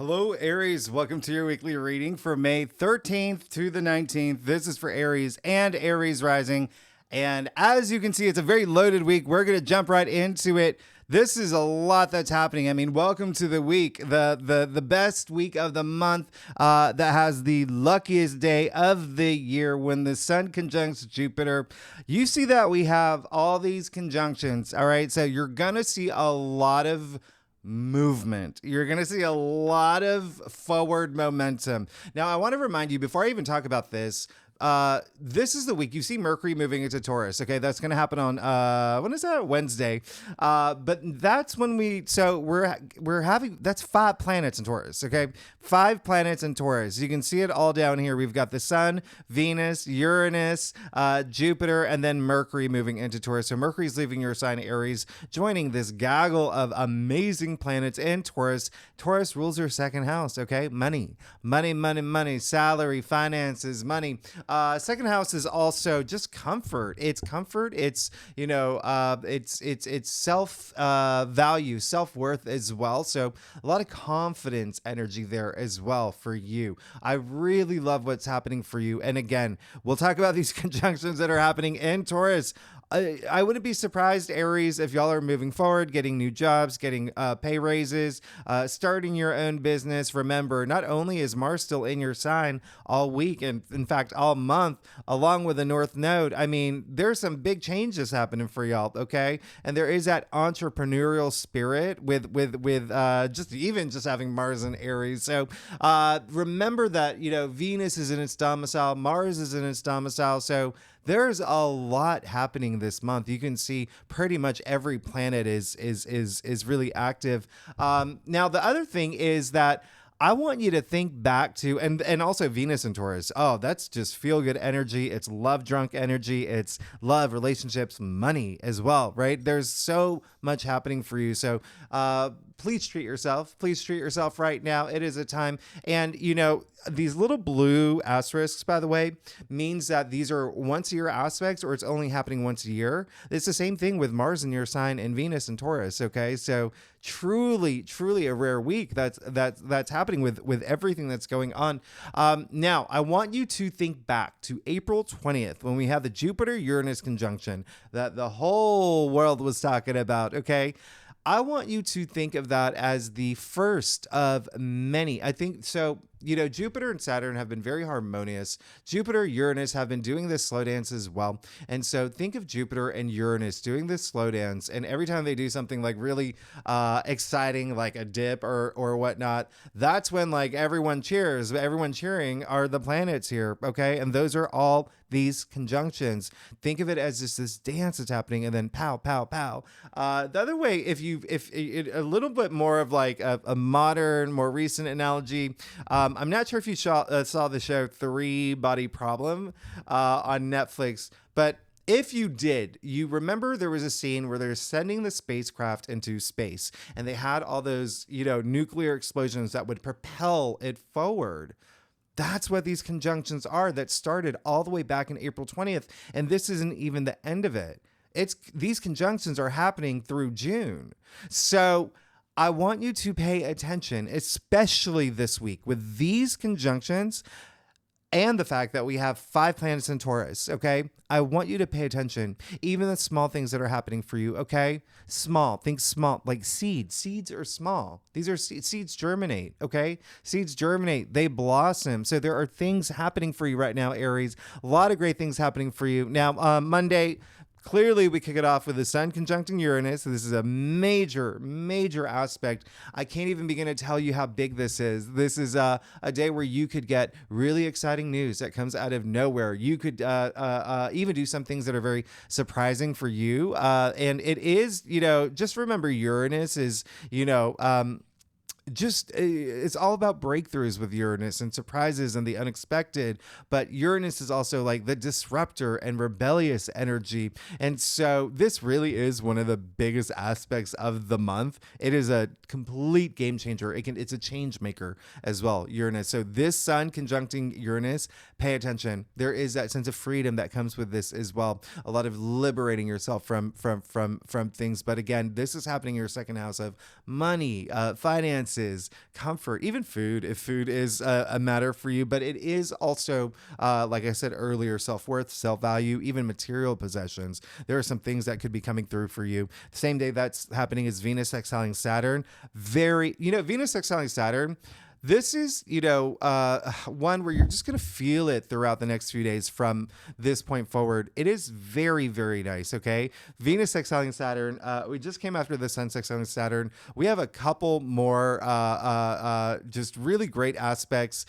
Hello, Aries. Welcome to your weekly reading for May 13th to the 19th. This is for Aries and Aries rising. And as you can see, it's a very loaded week. We're going to jump right into it. This is a lot that's happening. I mean, welcome to the week, the best week of the month that has the luckiest day of the year when the sun conjuncts Jupiter. You see that we have all these conjunctions, all right? So you're going to see a lot of movement. You're going to see a lot of forward momentum. Now, I want to remind you, before I even talk about this, this is the week you see Mercury moving into Taurus. Okay, that's going to happen on when is that? Wednesday. But that's when we're having that's 5 planets in Taurus. Okay, 5 planets in Taurus. You can see it all down here. We've got the Sun, Venus, Uranus, Jupiter, and then Mercury moving into Taurus. So Mercury's leaving your sign Aries, joining this gaggle of amazing planets in Taurus. Taurus rules your second house. Okay, money, salary, finances, money. Second house is also just comfort. It's comfort. It's, it's self value, self-worth as well. So a lot of confidence energy there as well for you. I really love what's happening for you. And again, we'll talk about these conjunctions that are happening in Taurus. I wouldn't be surprised, Aries, if y'all are moving forward, getting new jobs, getting pay raises, starting your own business. Remember, not only is Mars still in your sign all week, and in fact, all month, along with the North Node, I mean, there's some big changes happening for y'all, okay? And there is that entrepreneurial spirit with just having Mars in Aries. So remember that, Venus is in its domicile, Mars is in its domicile, so there's a lot happening this month. You can see pretty much every planet is really active. Now, the other thing is that I want you to think back to, and also Venus and Taurus. Oh, that's just feel good energy. It's love drunk energy. It's love, relationships, money as well, right? There's so much happening for you. So please treat yourself. Please treat yourself right now. It is a time. And, these little blue asterisks, by the way, means that these are once a year aspects, or it's only happening once a year. It's the same thing with Mars in your sign and Venus and Taurus. Okay. So truly a rare week that's happening with everything that's going on. Now I want you to think back to April 20th when we had the Jupiter Uranus conjunction that the whole world was talking about. Okay. I want you to think of that as the first of many. I think so. Jupiter and Saturn have been very harmonious. Jupiter, Uranus have been doing this slow dance as well. And so think of Jupiter and Uranus doing this slow dance. And every time they do something like really exciting, like a dip or whatnot, that's when like everyone cheers. Everyone cheering are the planets here. Okay. And those are all these conjunctions. Think of it as just this dance that's happening and then pow, pow, pow. The other way, if a little bit more of like a modern, more recent analogy, I'm not sure if you saw the show 3 Body Problem on Netflix, but if you did, you remember there was a scene where they're sending the spacecraft into space and they had all those, nuclear explosions that would propel it forward. That's what these conjunctions are that started all the way back in April 20th. And this isn't even the end of it. These conjunctions are happening through June. So I want you to pay attention, especially this week with these conjunctions and the fact that we have 5 planets in Taurus, okay? I want you to pay attention, even the small things that are happening for you, okay? Small, think small, like seeds. Seeds are small. These are seeds germinate, okay? Seeds germinate, they blossom. So there are things happening for you right now, Aries. A lot of great things happening for you. Now, Monday, clearly, we kick it off with the Sun conjuncting Uranus. So this is a major aspect. I can't even begin to tell you how big this is. This is a day where you could get really exciting news that comes out of nowhere. You could even do some things that are very surprising for you. And it is, just remember Uranus is, it's all about breakthroughs with Uranus and surprises and the unexpected, but Uranus is also like the disruptor and rebellious energy. And so this really is one of the biggest aspects of the month. It is a complete game changer. It's a change maker as well, Uranus. So this Sun conjuncting Uranus, pay attention. There is that sense of freedom that comes with this as well. A lot of liberating yourself from things. But again, this is happening in your second house of money, finances, finances, comfort, even food, if food is a matter for you. But it is also, like I said earlier, self-worth, self-value, even material possessions. There are some things that could be coming through for you. The same day that's happening is Venus exiling Saturn. Venus exiling Saturn, this is, one where you're just going to feel it throughout the next few days from this point forward. It is very, very nice, okay? Venus exiling Saturn. We just came after the Sun exiling Saturn. We have a couple more just really great aspects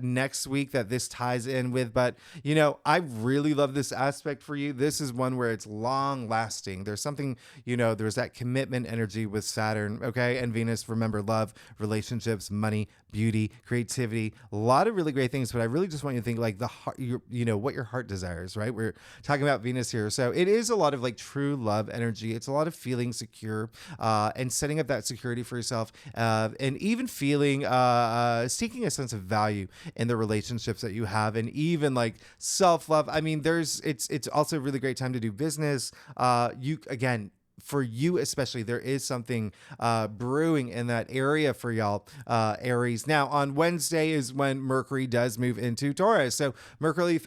next week that this ties in with. But, I really love this aspect for you. This is one where it's long lasting. There's something, there's that commitment energy with Saturn, okay? And Venus, remember, love, relationships, money, beauty, creativity, a lot of really great things. But I really just want you to think like the heart, what your heart desires, right? We're talking about Venus here. So it is a lot of like true love energy. It's a lot of feeling secure and setting up that security for yourself and even feeling, seeking a sense of value in the relationships that you have, and even like self-love. I mean, it's also a really great time to do business. For you especially, there is something brewing in that area for y'all, Aries. Now, on Wednesday is when Mercury does move into Taurus. So Mercury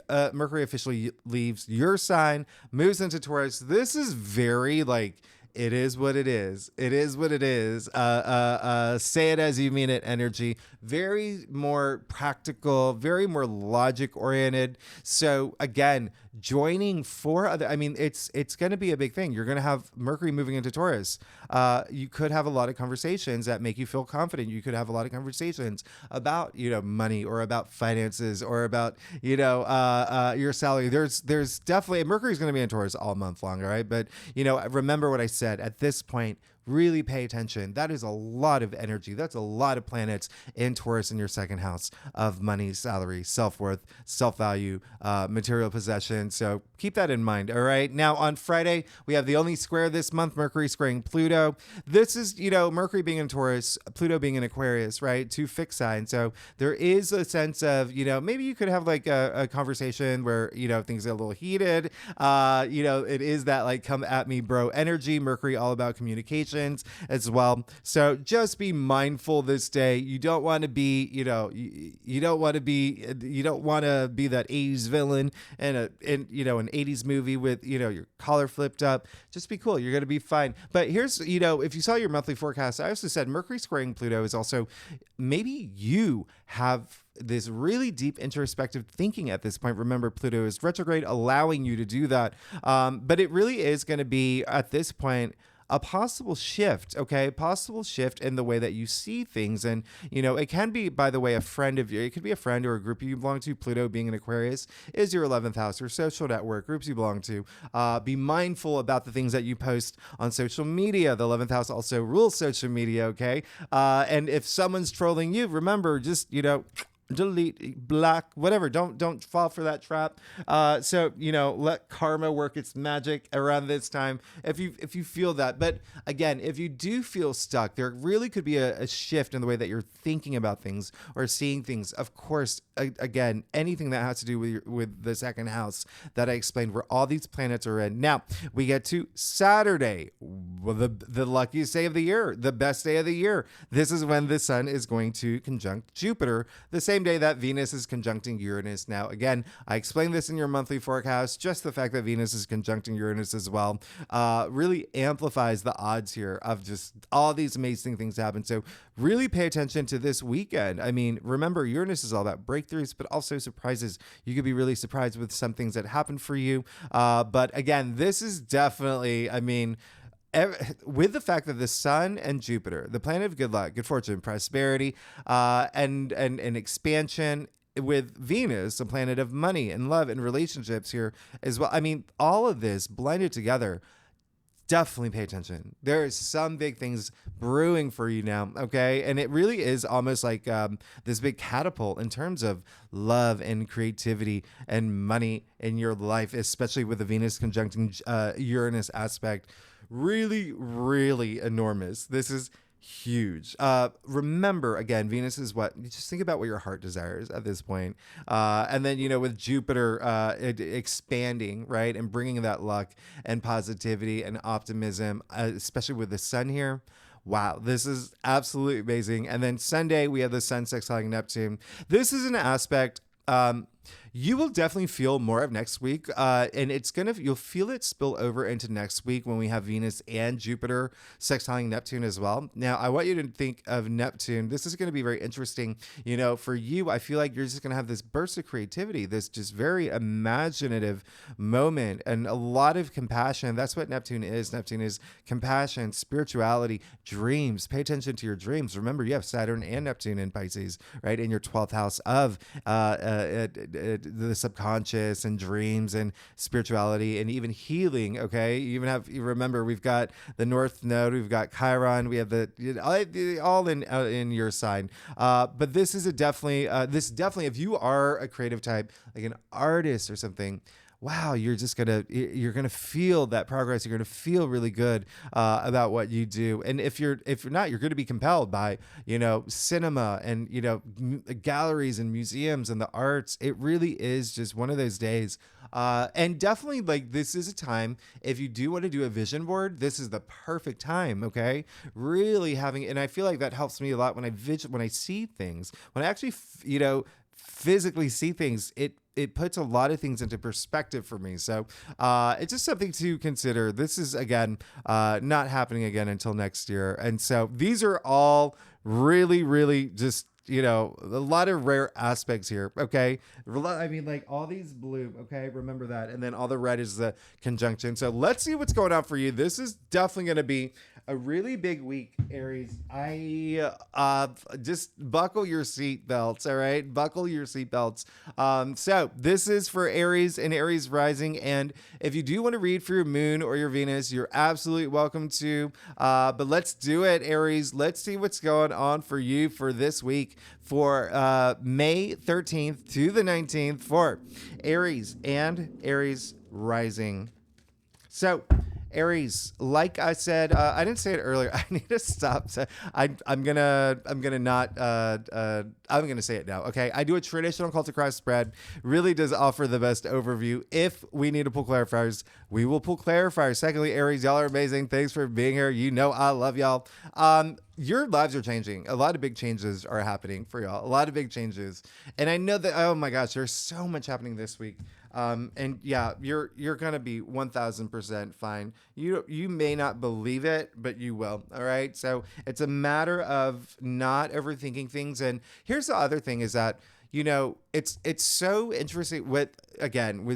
officially leaves your sign, moves into Taurus. This is very like, it is what it is. It is what it is. Say it as you mean it energy. Very more practical, very more logic oriented. So again, joining it's going to be a big thing. You're going to have Mercury moving into Taurus. You could have a lot of conversations that make you feel confident. You could have a lot of conversations about, money, or about finances, or about, your salary. There's definitely, Mercury's going to be in Taurus all month long. All right. But, remember what I said at this point. Really pay attention. That is a lot of energy. That's a lot of planets in Taurus in your second house of money, salary, self-worth, self-value, material possession. So keep that in mind. All right. Now on Friday, we have the only square this month, Mercury squaring Pluto. This is, Mercury being in Taurus, Pluto being in Aquarius, right? Two fixed signs. So there is a sense of, maybe you could have like a conversation where, things get a little heated. It is that like come at me bro energy. Mercury all about communication as well. So just be mindful this day. You don't want to be, you don't want to be that 80s villain in an 80s movie with, your collar flipped up. Just be cool. You're going to be fine. But here's, if you saw your monthly forecast, I also said Mercury squaring Pluto is also, maybe you have this really deep introspective thinking at this point. Remember, Pluto is retrograde, allowing you to do that. But it really is going to be at this point a possible shift, okay? Possible shift in the way that you see things. And, it can be, by the way, a friend of you. It could be a friend or a group you belong to. Pluto being in Aquarius is your 11th house, or social network, groups you belong to. Be mindful about the things that you post on social media. The 11th house also rules social media, okay? And if someone's trolling you, remember, just, delete, block, whatever. Don't fall for that trap. So let karma work its magic around this time if you feel that. But again, if you do feel stuck, there really could be a shift in the way that you're thinking about things or seeing things. Of course, again, anything that has to do with the second house that I explained, where all these planets are in. Now we get to Saturday, the luckiest day of the year, the best day of the year. This is when the sun is going to conjunct Jupiter, the same day that Venus is conjuncting Uranus. Now, again, I explained this in your monthly forecast. Just the fact that Venus is conjuncting Uranus as well really amplifies the odds here of just all these amazing things happen. So really pay attention to this weekend. I mean, remember, Uranus is all about breakthroughs, but also surprises. You could be really surprised with some things that happen for you. But again, this is definitely, with the fact that the sun and Jupiter, the planet of good luck, good fortune, prosperity, and expansion, with Venus, the planet of money and love and relationships here as well. I mean, all of this blended together. Definitely pay attention. There is some big things brewing for you now, okay? And it really is almost like this big catapult in terms of love and creativity and money in your life, especially with the Venus conjuncting Uranus aspect. Really, really enormous. This is huge. Remember, again, Venus is what? Just think about what your heart desires at this point. And then, with Jupiter expanding, right, and bringing that luck and positivity and optimism, especially with the sun here. wow, this is absolutely amazing. And then Sunday, we have the Sun sextiling Neptune. This is an aspect. You will definitely feel more of next week, and you'll feel it spill over into next week when we have Venus and Jupiter sextiling Neptune as well. Now, I want you to think of Neptune. This is going to be very interesting. For you, I feel like you're just going to have this burst of creativity, this just very imaginative moment, and a lot of compassion. That's what Neptune is. Neptune is compassion, spirituality, dreams. Pay attention to your dreams. Remember, you have Saturn and Neptune in Pisces, right, in your 12th house of the subconscious and dreams and spirituality and even healing. Okay, you remember we've got the North Node, we've got Chiron, we have all in your sign. But this is definitely if you are a creative type, like an artist or something. Wow, you're gonna feel that progress. You're gonna feel really good about what you do. And if you're not, you're gonna be compelled by cinema and galleries and museums and the arts. It really is just one of those days. And definitely, like, this is a time, if you do want to do a vision board, this is the perfect time. Okay, really and I feel like that helps me a lot when I see things, when I actually physically see things. It puts a lot of things into perspective for me. So it's just something to consider. This is, again, not happening again until next year. And so these are all really, really just, a lot of rare aspects here. Okay. I mean, like, all these blue. Okay. Remember that. And then all the red is the conjunction. So let's see what's going on for you. This is definitely going to be a really big week, Aries. I just buckle your seatbelts. All right. Buckle your seatbelts. So this is for Aries and Aries rising. And if you do want to read for your moon or your Venus, you're absolutely welcome to. But let's do it, Aries. Let's see what's going on for you for this week, for May 13th to the 19th for Aries and Aries rising. So, Aries, like I said, I didn't say it earlier. I need to stop. I'm gonna say it now. Okay, I do a traditional cult across spread. Really does offer the best overview. If we need to pull clarifiers, we will pull clarifiers. Secondly, Aries, y'all are amazing. Thanks for being here. I love y'all. Your lives are changing. A lot of big changes are happening for y'all. A lot of big changes, and I know that. Oh my gosh, there's so much happening this week. And yeah, you're gonna be 1000% fine. You may not believe it, but you will. All right. So it's a matter of not overthinking things. And here's the other thing is that, it's so interesting with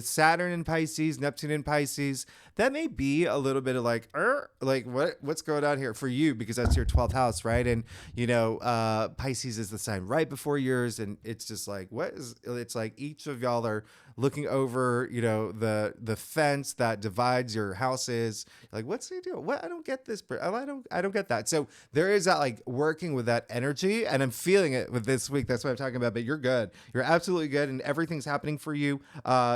Saturn in Pisces, Neptune in Pisces. That may be a little bit of like what's going on here for you, because that's your 12th house, right? And Pisces is the sign right before yours, and it's just like it's like each of y'all are looking over, the fence that divides your houses. Like, what's he doing? What? I don't get this. I don't get that. So there is that, like, working with that energy, and I'm feeling it with this week. That's what I'm talking about. But you're good. You're absolutely good, and everything's happening for you.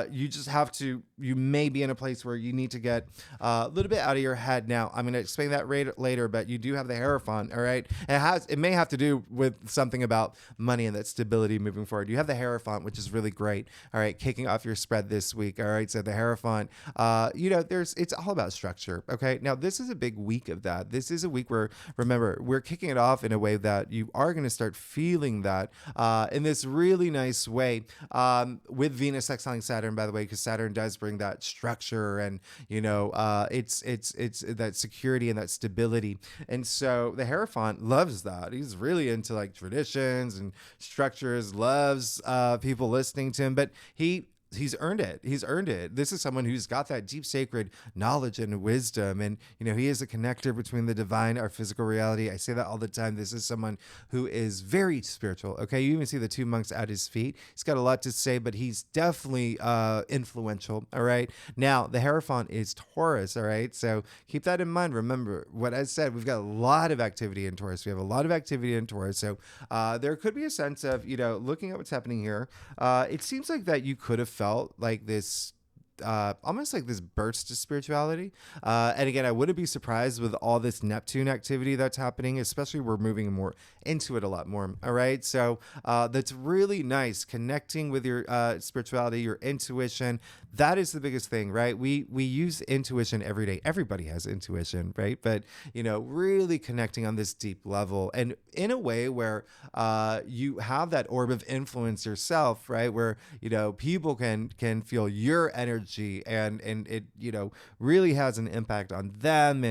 You just have to. You may be in a place where you need to get a little bit out of your head. Now, I'm going to explain that later, but you do have the Hierophant. All right, it may have to do with something about money and that stability moving forward. You have the Hierophant, which is really great. All right, kicking off your spread this week. All right, so the Hierophant, it's all about structure. Okay, now this is a big week of that. This is a week where, remember, we're kicking it off in a way that you are going to start feeling that in this really nice way, with Venus sextiling Saturn, by the way, because Saturn does bring that structure and it's that security and that stability. And so the Hierophant loves that. He's really into, like, traditions and structures, loves people listening to him, but he's earned it. He's earned it. This is someone who's got that deep sacred knowledge and wisdom. And, he is a connector between the divine, our physical reality. I say that all the time. This is someone who is very spiritual. Okay. You even see the two monks at his feet. He's got a lot to say, but he's definitely influential. All right. Now, the Hierophant is Taurus. All right. So keep that in mind. Remember what I said. We've got a lot of activity in Taurus. We have a lot of activity in Taurus. So there could be a sense of, looking at what's happening here. It seems like that you could have felt like this almost like this burst of spirituality. And again, I wouldn't be surprised with all this Neptune activity that's happening, especially we're moving more into it a lot more. All right. So that's really nice. Connecting with your spirituality, your intuition. That is the biggest thing, right? We use intuition every day. Everybody has intuition, right? But, really connecting on this deep level and in a way where you have that orb of influence yourself, right? Where, people can feel your energy and it, really has an impact on them.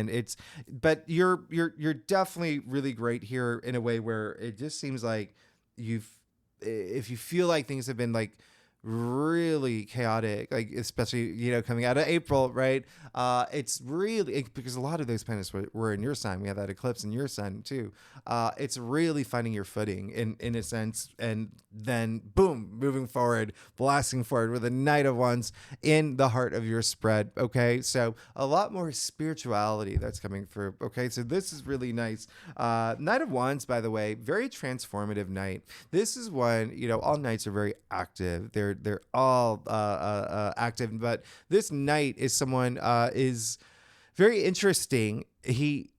But you're definitely really great here in a way where it just seems like if you feel like things have been like really chaotic, like especially coming out of April, right? It's really because a lot of those planets were in your sign. We have that eclipse in your sign too. It's really finding your footing in a sense, and then boom, moving forward, blasting forward with a Knight of Wands in the heart of your spread. Okay, so a lot more spirituality that's coming through. Okay, so this is really nice. Knight of Wands, by the way, very transformative night. This is when all knights are very active. They're all active, but this knight is someone is very interesting. It's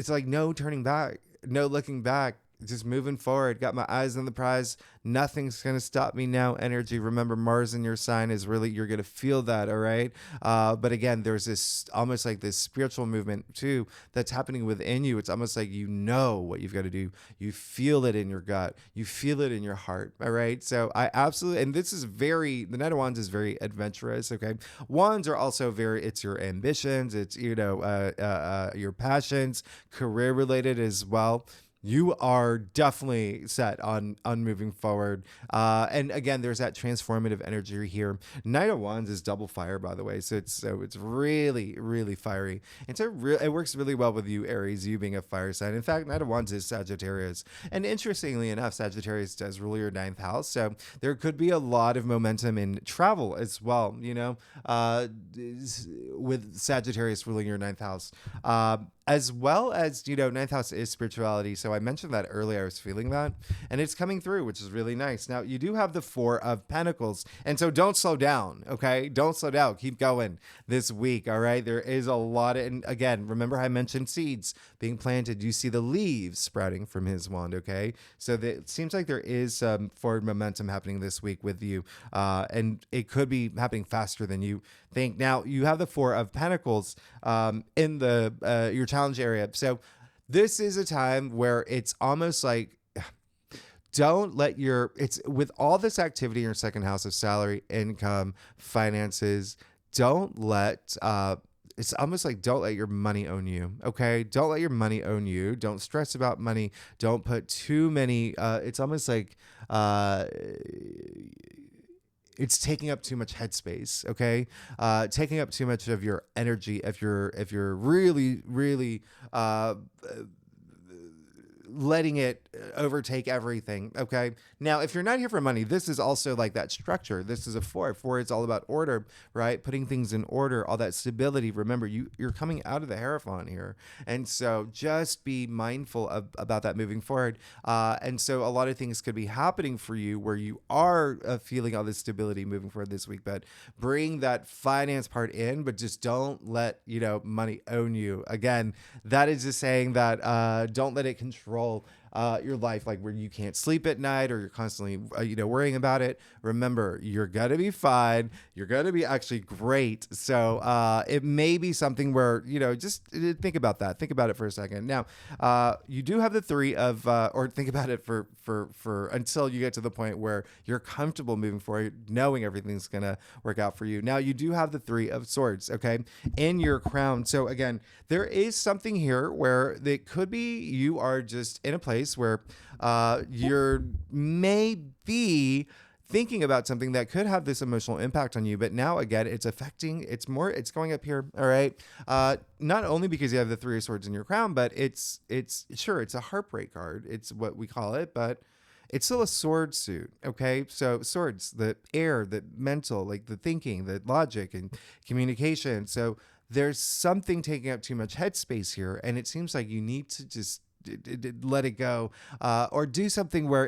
like no turning back, no looking back, just moving forward. Got my eyes on the prize. Nothing's going to stop me now. Energy. Remember, Mars in your sign is really, you're going to feel that. All right. But again, there's this almost like this spiritual movement too that's happening within you. It's almost like what you've got to do. You feel it in your gut. You feel it in your heart. All right. So I absolutely, and this is the Knight of Wands is very adventurous. Okay. Wands are also it's your ambitions. It's, your passions, career related as well. You are definitely set on moving forward. And again, there's that transformative energy here. Knight of Wands is double fire, by the way. So it's really, really fiery. And so it works really well with you, Aries, you being a fire sign. In fact, Knight of Wands is Sagittarius. And interestingly enough, Sagittarius does rule your 9th house. So there could be a lot of momentum in travel as well, with Sagittarius ruling your 9th house. As well as, 9th house is spirituality. So I mentioned that earlier. I was feeling that. And it's coming through, which is really nice. Now, you do have the 4 of Pentacles. And so don't slow down, okay? Don't slow down. Keep going this week, all right? There is a lot and again, remember I mentioned seeds being planted. You see the leaves sprouting from his wand, okay? So it seems like there is some forward momentum happening this week with you. And it could be happening faster than you think. Now, you have the 4 of Pentacles in your challenge area. So this is a time where it's almost like it's with all this activity in your 2nd house of salary, income, finances, it's almost like don't let your money own you. Okay. Don't let your money own you. Don't stress about money. Don't put too many, it's almost like, it's taking up too much headspace, okay? Taking up too much of your energy if you're really, really letting it overtake everything, okay? Now, if you're not here for money, this is also like that structure. This is a 4. 4, it's all about order, right? Putting things in order, all that stability. Remember, you're coming out of the Hierophant here. And so just be mindful about that moving forward. And so a lot of things could be happening for you where you are feeling all this stability moving forward this week, but bring that finance part in, but just don't let, money own you. Again, that is just saying that don't let it control your life, like where you can't sleep at night or you're constantly, worrying about it. Remember, you're going to be fine. You're going to be actually great. So it may be something where, just think about that. Think about it for a second. Now, you do have the 3 of, or think about it for until you get to the point where you're comfortable moving forward, knowing everything's going to work out for you. Now, you do have the 3 of Swords, okay, in your crown. So again, there is something here where it could be you are just in a place where you're maybe thinking about something that could have this emotional impact on you, but now again, it's going up here. All right. Not only because you have the 3 of Swords in your crown, but it's a heartbreak card. It's what we call it, but it's still a sword suit. Okay. So swords, the air, the mental, like the thinking, the logic and communication. So there's something taking up too much headspace here. And it seems like you need to just let it go, or do something where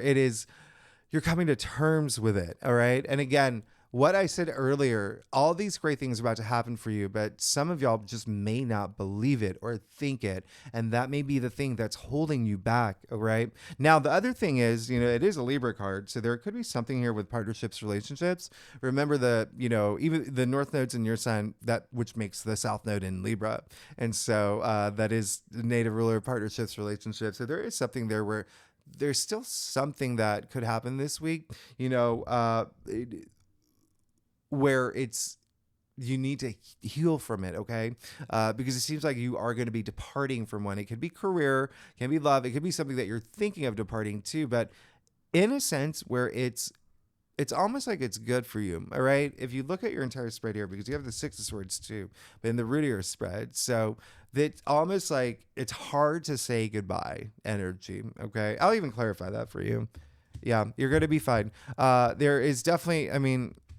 you're coming to terms with it. All right. And again, what I said earlier, all these great things are about to happen for you, but some of y'all just may not believe it or think it. And that may be the thing that's holding you back. All right. Now, the other thing is, it is a Libra card. So there could be something here with partnerships, relationships. Remember even the North node's in your sign, that which makes the South node in Libra. And so that is the native ruler of partnerships, relationships. So there is something there where there's still something that could happen this week, where it's you need to heal from it, okay? Because it seems like you are going to be departing from one. It could be career, it can be love, it could be something that you're thinking of departing to, but in a sense where it's almost like it's good for you, all right? If you look at your entire spread here, because you have the Six of Swords too, but in the root of your spread, so that's almost like it's hard to say goodbye energy, okay? I'll even clarify that for you. Yeah, you're going to be fine. There is definitely,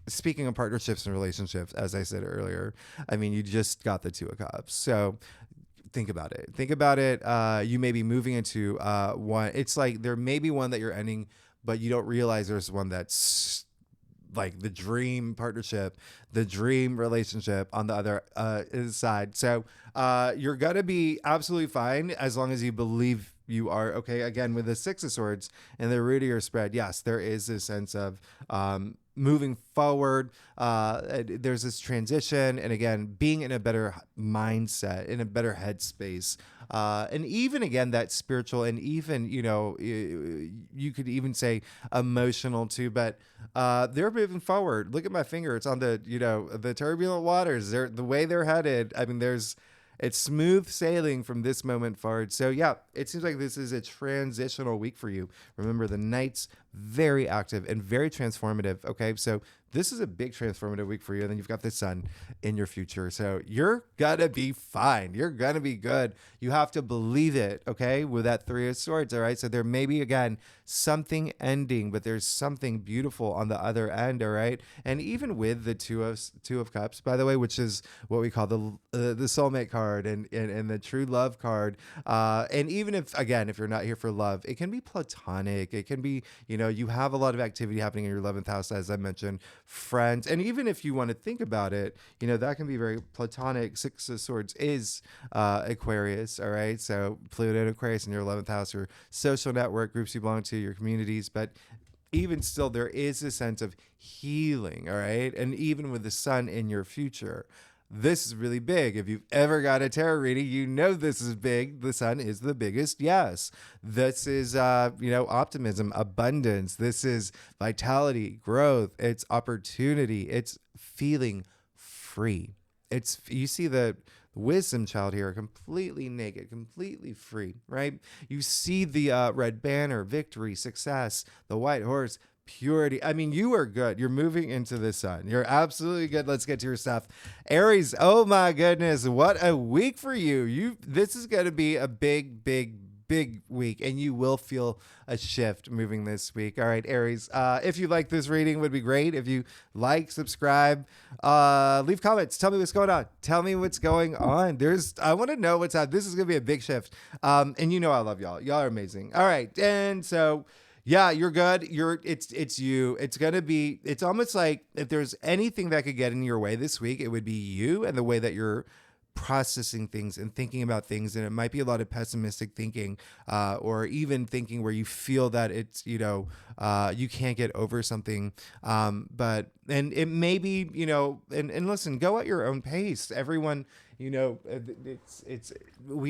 speaking of partnerships and relationships, as I said earlier, you just got the Two of Cups. So think about it. Think about it. You may be moving into one. It's like there may be one that you're ending, but you don't realize there's one that's like the dream partnership, the dream relationship on the other side. So you're going to be absolutely fine as long as you believe you are. Okay, again, with the Six of Swords and the root of your spread, yes, there is this sense of moving forward. There's this transition, and again, being in a better mindset, in a better headspace. And even again, that spiritual, and even, you could even say emotional too, but they're moving forward. Look at my finger. It's on the turbulent waters. The way they're headed. It's smooth sailing from this moment forward. So yeah, it seems like this is a transitional week for you. Remember, the Knight's very active and very transformative. Okay, so this is a big transformative week for you. And then you've got the Sun in your future. So you're gonna be fine. You're gonna be good. You have to believe it, okay, with that Three of Swords, all right? So there may be, again, something ending, but there's something beautiful on the other end, all right? And even with the Two of Cups, by the way, which is what we call the soulmate card and the true love card. And even if you're not here for love, it can be platonic. It can be, you have a lot of activity happening in your 11th house, as I mentioned, friends. And even if you want to think about it, that can be very platonic. Six of Swords is Aquarius, all right? So Pluto and Aquarius in your 11th house, your social network, groups you belong to, your communities. But even still, there is a sense of healing, all right? And even with the Sun in your future, this is really big. If you've ever got a tarot reading, you know this is big. The Sun is the biggest. Yes. This is, optimism, abundance. This is vitality, growth. It's opportunity. It's feeling free. You see the wisdom child here, completely naked, completely free, right? You see the red banner, victory, success, the white horse, purity. You are good. You're moving into the Sun. You're absolutely good. Let's get to your stuff. Aries, oh my goodness, what a week for you. This is going to be a big, big, big week, and you will feel a shift moving this week. All right, Aries, if you like this reading, would be great. If you like, subscribe, leave comments. Tell me what's going on. Tell me what's going on. I want to know what's up. This is going to be a big shift. And I love y'all. Y'all are amazing. All right. And so, yeah, you're good. It's you. It's almost like if there's anything that could get in your way this week, it would be you and the way that you're processing things and thinking about things. And it might be a lot of pessimistic thinking, or even thinking where you feel that it's, you can't get over something. And it may be, and listen, go at your own pace. Everyone, we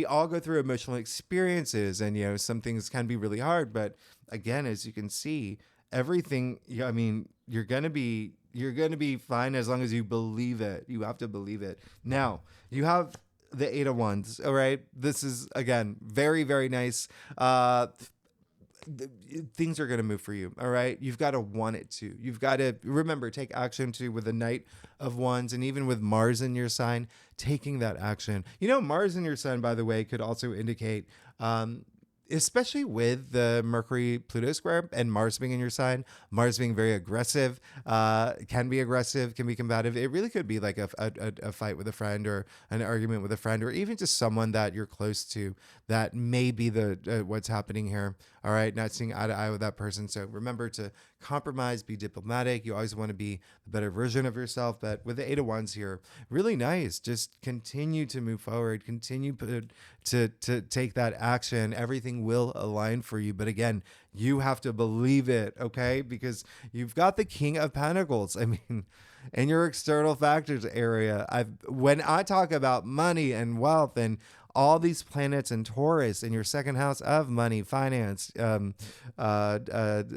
all go through emotional experiences, and, some things can be really hard, but again, as you can see, everything, you're going to be fine as long as you believe it. You have to believe it. Now, you have the Eight of Wands, all right? This is, again, very, very nice. Things are going to move for you, all right? You've got to want it to. You've got to, remember, take action too with the Knight of Wands, and even with Mars in your sign, taking that action. Mars in your sign, by the way, could also indicate, especially with the Mercury-Pluto square and Mars being in your sign, Mars being very aggressive, can be aggressive, can be combative. It really could be like a fight with a friend, or an argument with a friend, or even just someone that you're close to. That may be what's happening here. All right, not seeing eye to eye with that person. So remember to compromise, be diplomatic. You always want to be the better version of yourself. But with the Eight of Wands here, really nice. Just continue to move forward. Continue to take that action. Everything will align for you. But again, you have to believe it, okay? Because you've got the King of Pentacles. I mean, in your external factors area, when I talk about money and wealth and all these planets in Taurus in your second house of money, finance,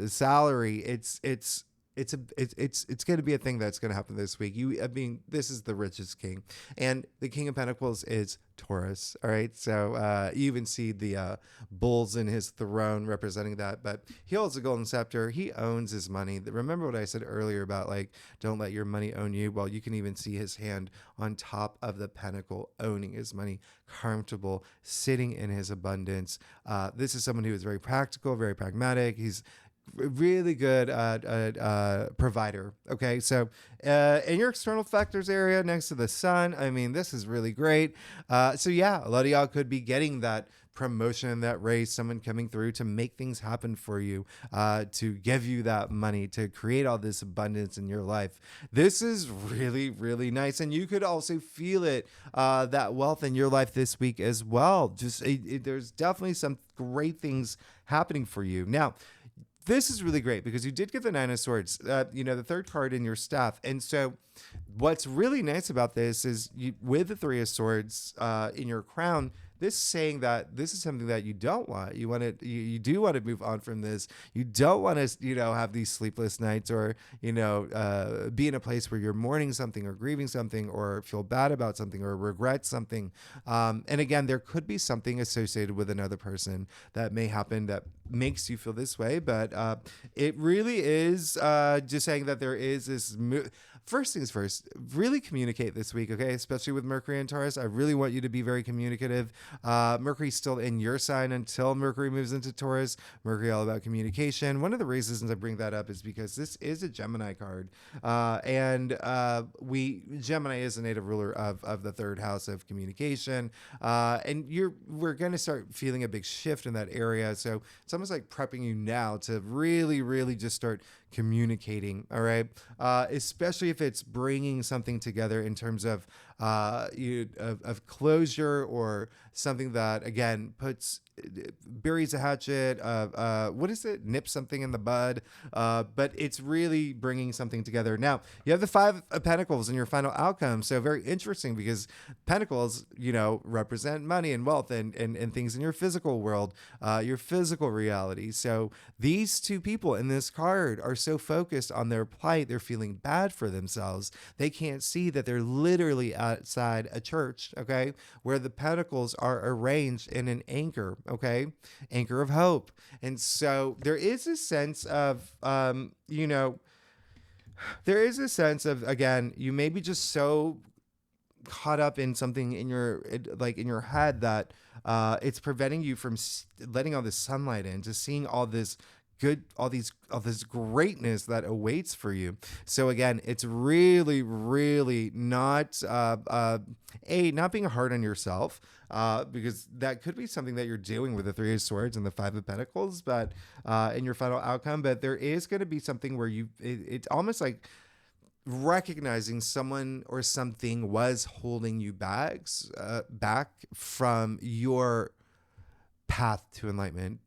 salary, it's going to be a thing that's going to happen this week. I mean, this is the richest king, and the King of Pentacles is Taurus. All right, so you even see the bulls in his throne representing that. But he holds a golden scepter. He owns his money. Remember what I said earlier about like don't let your money own you. Well, you can even see his hand on top of the pentacle, owning his money, comfortable, sitting in his abundance. This is someone who is very practical, very pragmatic. He's really good provider. Okay, so in your external factors area next to the sun, I mean, this is really great. So yeah, a lot of y'all could be getting that promotion, that raise, someone coming through to make things happen for you, to give you that money, to create all this abundance in your life. This is really, really nice. And you could also feel it, that wealth in your life this week as well. Just there's definitely some great things happening for you. Now, this is really great because you did get the Nine of Swords, the third card in your staff. And so what's really nice about this is with the Three of Swords in your crown, this is saying that this is something that you don't want. You do want to move on from this. You don't want to, have these sleepless nights or, be in a place where you're mourning something or grieving something or feel bad about something or regret something. And again, there could be something associated with another person that may happen that makes you feel this way. But it really is just saying that there is this First things first, really communicate this week, okay? Especially with Mercury and Taurus. I really want you to be very communicative. Mercury's still in your sign until Mercury moves into Taurus. Mercury all about communication. One of the reasons I bring that up is because this is a Gemini card. Gemini is a native ruler of the third house of communication. We're going to start feeling a big shift in that area. So it's almost like prepping you now to really, really just start communicating, all right? Especially if it's bringing something together in terms of closure or something that, again, buries a hatchet, nips something in the bud, but it's really bringing something together. Now, you have the Five of Pentacles in your final outcome, so very interesting because Pentacles, represent money and wealth and things in your physical world, your physical reality. So these two people in this card are so focused on their plight, they're feeling bad for themselves. They can't see that they're literally outside a church, okay, where the pentacles are arranged in an anchor, okay, anchor of hope. And so there is a sense of, again, you may be just so caught up in something in your head that it's preventing you from letting all this sunlight in, just seeing all this this greatness that awaits for you. So again, it's really, really not not being hard on yourself, because that could be something that you're doing with the Three of Swords and the Five of Pentacles, but in your final outcome. But there is going to be something where it's almost like recognizing someone or something was holding you back from your path to enlightenment,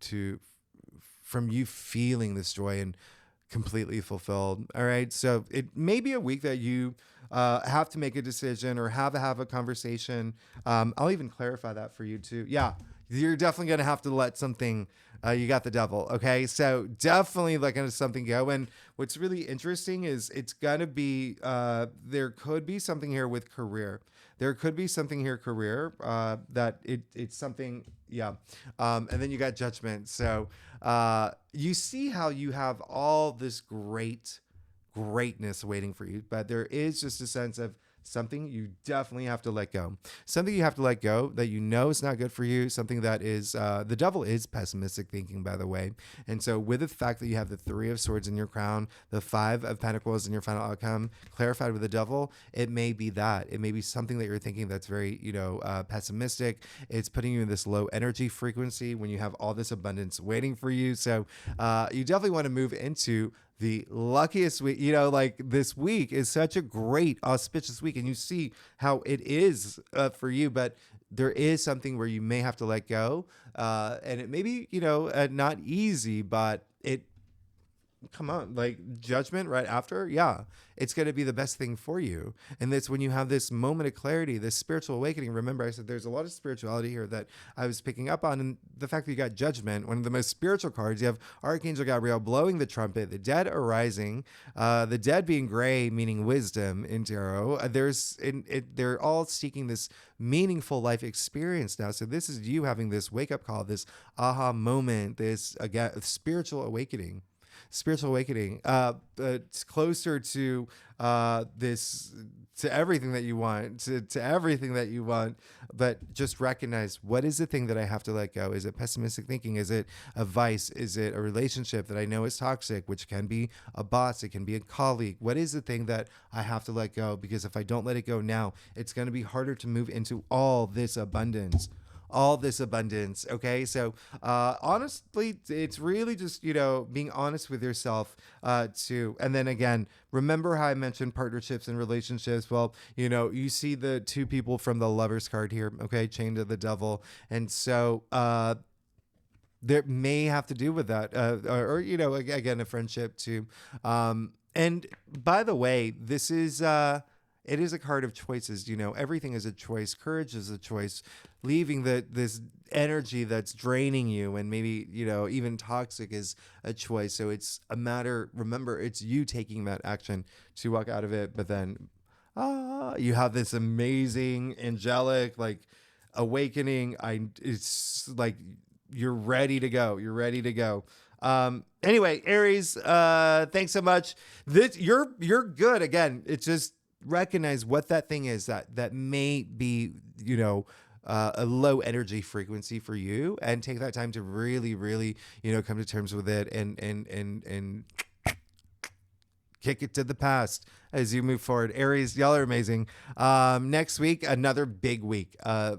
from you feeling this joy and completely fulfilled. All right. So it may be a week that you have to make a decision or have a conversation. I'll even clarify that for you too. Yeah. You're definitely going to have to let something, you got the devil. Okay. So definitely letting something go. And what's really interesting is it's going to be, there could be something here with career. There could be something here, that it's something. Yeah. And then you got Judgment. So you see how you have all this greatness waiting for you, but there is just a sense of something you definitely have to let go. Something you have to let go that you know is not good for you. Something that is, the devil is pessimistic thinking, by the way. And so with the fact that you have the Three of Swords in your crown, the Five of Pentacles in your final outcome, clarified with the devil, it may be that. It may be something that you're thinking that's very, pessimistic. It's putting you in this low energy frequency when you have all this abundance waiting for you. So you definitely want to move into the luckiest week. Like this week is such a great auspicious week, and you see how it is for you, but there is something where you may have to let go, and it may be not easy, but come on, like judgment right after, yeah, it's going to be the best thing for you. And that's when you have this moment of clarity, this spiritual awakening. Remember, I said there's a lot of spirituality here that I was picking up on, and the fact that you got Judgment, one of the most spiritual cards. You have Archangel Gabriel blowing the trumpet, the dead arising, the dead being gray, meaning wisdom in tarot. They're all seeking this meaningful life experience now. So this is you having this wake up call, this aha moment, this again spiritual awakening. It's closer to this, to everything that you want, to everything that you want. But just recognize, what is the thing that I have to let go? Is it pessimistic thinking? Is it a vice? Is it a relationship that I know is toxic, which can be a boss, it can be a colleague? What is the thing that I have to let go? Because if I don't let it go now, it's going to be harder to move into all this abundance. Okay, so honestly, it's really just being honest with yourself too. And then again, remember how I mentioned partnerships and relationships? Well, you see the two people from the Lovers card here, okay, chained to the devil. And so there may have to do with that, or again, a friendship too. And by the way, this is it is a card of choices. Everything is a choice. Courage is a choice. Leaving this energy that's draining you and maybe, even toxic is a choice. So it's a matter, remember, it's you taking that action to walk out of it. But then you have this amazing angelic, like, awakening. It's like you're ready to go. Anyway, Aries, thanks so much. You're good. Again, it's just recognize what that thing is that may be, a low energy frequency for you, and take that time to really, really, come to terms with it and kick it to the past as you move forward. Aries, y'all are amazing. Next week, another big week.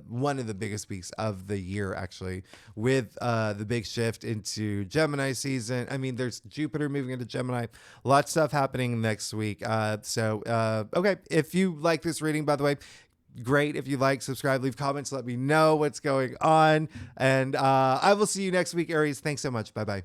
One of the biggest weeks of the year, actually, with the big shift into Gemini season. I mean, there's Jupiter moving into Gemini. Lots of stuff happening next week. Okay, if you like this reading, by the way, great. If you like, subscribe, leave comments, let me know what's going on. And I will see you next week, Aries. Thanks so much. Bye-bye.